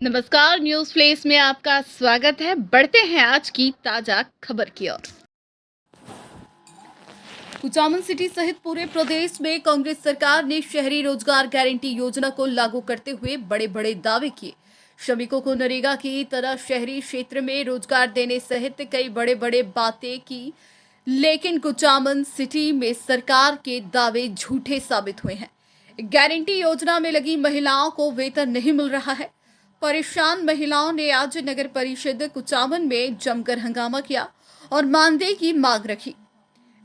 नमस्कार, news flesh में आपका स्वागत है। बढ़ते हैं आज की ताजा खबर की ओर। कुचामन सिटी सहित पूरे प्रदेश में कांग्रेस सरकार ने शहरी रोजगार गारंटी योजना को लागू करते हुए बड़े बड़े दावे किए। श्रमिकों को नरेगा की तरह शहरी क्षेत्र में रोजगार देने सहित कई बड़े बड़े बातें की, लेकिन कुचामन सिटी में सरकार के दावे झूठे साबित हुए हैं। गारंटी योजना में लगी महिलाओं को वेतन नहीं मिल रहा है। परेशान महिलाओं ने आज नगर परिषद कुचामन में जमकर हंगामा किया और मानदेय की मांग रखी।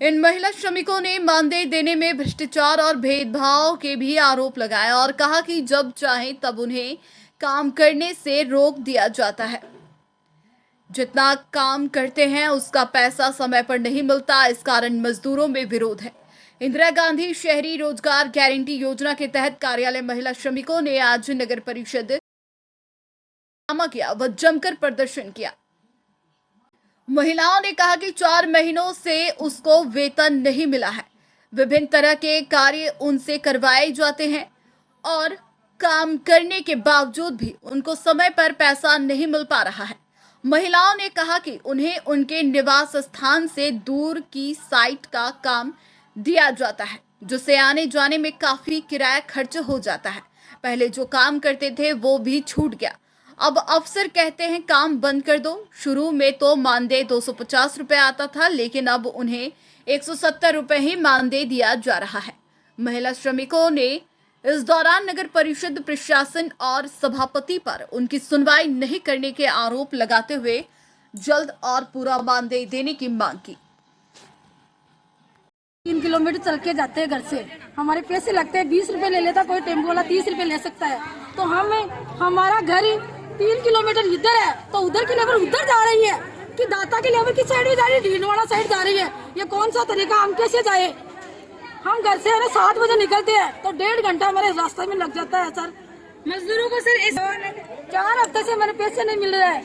इन महिला श्रमिकों ने मानदेय देने में भ्रष्टाचार और भेदभाव के भी आरोप लगाए और कहा कि जब चाहे तब उन्हें काम करने से रोक दिया जाता है। जितना काम करते हैं उसका पैसा समय पर नहीं मिलता, इस कारण मजदूरों में विरोध है। इंदिरा गांधी शहरी रोजगार गारंटी योजना के तहत कार्यालय महिला श्रमिकों ने आज नगर परिषद किया व जमकर प्रदर्शन किया। महिलाओं ने कहा कि 4 महीनों से उसको वेतन नहीं मिला है। विभिन्न तरह के कार्य उनसे करवाए जाते हैं और काम करने के बावजूद भी उनको समय पर पैसा नहीं मिल पा रहा है। महिलाओं ने कहा कि उन्हें उनके निवास स्थान से दूर की साइट का काम दिया जाता है, जिससे आने जाने में काफी किराया खर्च हो जाता है। पहले जो काम करते थे वो भी छूट गया। अब अफसर कहते हैं काम बंद कर दो। शुरू में तो मानदेय 250 रुपए आता था, लेकिन अब उन्हें 170 रुपए ही मानदेय दिया जा रहा है। महिला श्रमिकों ने इस दौरान नगर परिषद प्रशासन और सभापति पर उनकी सुनवाई नहीं करने के आरोप लगाते हुए जल्द और पूरा मानदेय देने की मांग की। 3 किलोमीटर चल के जाते हैं घर से, हमारे पैसे लगते हैं। 20 रुपए ले लेता कोई, टेम्पो वाला 30 रुपए ले सकता है। तो हमारा घर 3 किलोमीटर इधर है, तो उधर की लेबर उधर जा रही है कि दाता की लेबर की साइड भी जा रही है, ढीलवाड़ा साइड जा रही है। ये कौन सा तरीका, हम कैसे जाए? हम घर से 7 बजे निकलते हैं तो 1.5 घंटा हमारे रास्ते में लग जाता है। सर मजदूरों को सर 4 हफ्ते से मेरे पैसे नहीं मिल रहे हैं।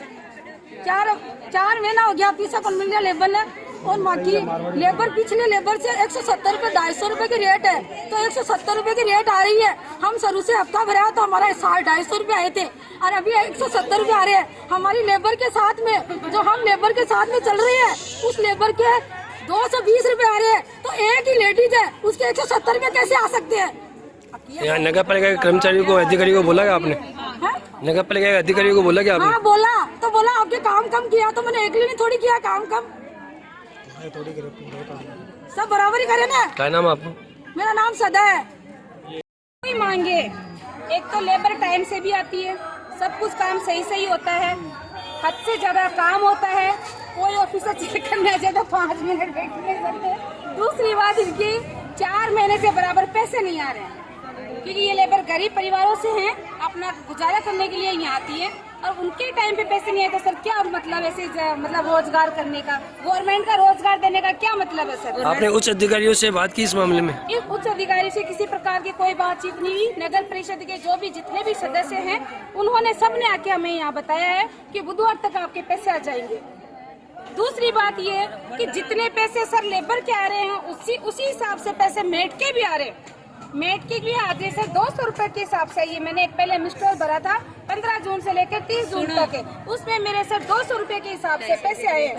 4 महीना हो गया, पैसा कौन मिल गया लेबर ने। और बाकी लेबर पिछले लेबर से 170 रुपए 250 रुपए की रेट है, तो 170 रुपए की रेट आ रही है। हम शुरू से हफ्ता भरा तो हमारा 250 रुपए आए थे और अभी 170 रुपए आ रहे हैं। हमारी लेबर के साथ में जो हम लेबर के साथ में चल रही है, उस लेबर के 220 रुपए आ रहे हैं। तो एक ही लेडीज है, उसके 170 रुपए कैसे आ सकते हैं? यहाँ नगर पालिका के कर्मचारियों को, अधिकारी को बोला क्या आपने? नगर पालिका के अधिकारी को बोला क्या आपने? हाँ बोला, तो बोला आपके काम कम किया, तो मैंने अकेले ने थोड़ी किया काम कम, सब बराबर ही करे ना। क्या नाम है आपको? मेरा नाम सदा है। कोई मांगे, एक तो लेबर टाइम से भी आती है, सब कुछ काम सही होता है, हद से ज्यादा काम होता है। कोई ऑफिसर चेक करने जाए तो 5 मिनट वेट नहीं करते। दूसरी बात, इनकी 4 महीने से बराबर पैसे नहीं आ रहे हैं, क्योंकि ये लेबर गरीब परिवारों से हैं, अपना गुजारा करने के लिए यहाँ आती है और उनके टाइम पे पैसे नहीं आए तो सर क्या मतलब ऐसे मतलब रोजगार करने का, गवर्नमेंट का रोजगार देने का क्या मतलब है सर? आपने उच्च अधिकारियों से बात की इस मामले में? इस उच्च अधिकारी से किसी प्रकार की कोई बातचीत नहीं हुई। नगर परिषद के जो भी जितने भी सदस्य हैं, उन्होंने सबने आके हमें यहाँ बताया है कि बुधवार तक आपके पैसे आ जाएंगे। दूसरी बात ये कि जितने पैसे सर लेबर के आ रहे हैं, उसी हिसाब से पैसे मेट के भी आ रहे हैं। मेट के भी आते सर 200 रुपए के हिसाब से। ये मैंने एक पहले मिस्टर भरा था 15 जून से लेकर 30 जून तक, उसमें मेरे सर 200 रुपए के हिसाब से पैसे आए हैं।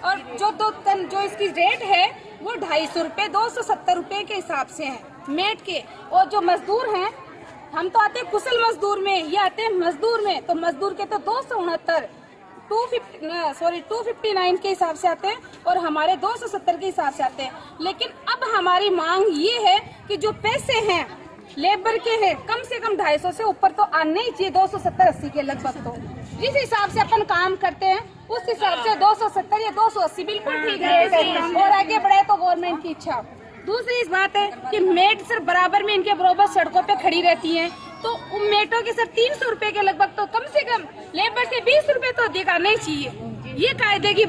और जो इसकी रेट है वो 250 रुपए 270 रुपए के हिसाब से है मेट के। और जो मजदूर हैं, हम तो आते हैं कुशल मजदूर में, ये आते हैं मजदूर में, तो मजदूर के तो 269 259 के हिसाब से आते हैं और हमारे 270 के हिसाब से आते हैं। लेकिन अब हमारी मांग ये है कि जो पैसे हैं लेबर के हैं, कम से कम 250 से ऊपर तो आने ही चाहिए, 270-80 के लगभग। तो जिस हिसाब से अपन काम करते हैं उस हिसाब से 270 या 280 बिल्कुल ठीक है और आगे बढ़े तो गवर्नमेंट की इच्छा। दूसरी इस बात है कि मेट सर बराबर में इनके बराबर सड़कों पे खड़ी रहती हैं, तो उन मेटों के सर 300 रुपए के लगभग, तो कम से कम लेबर से 20 रुपए तो अधिक आना ही चाहिए। ये कायदे की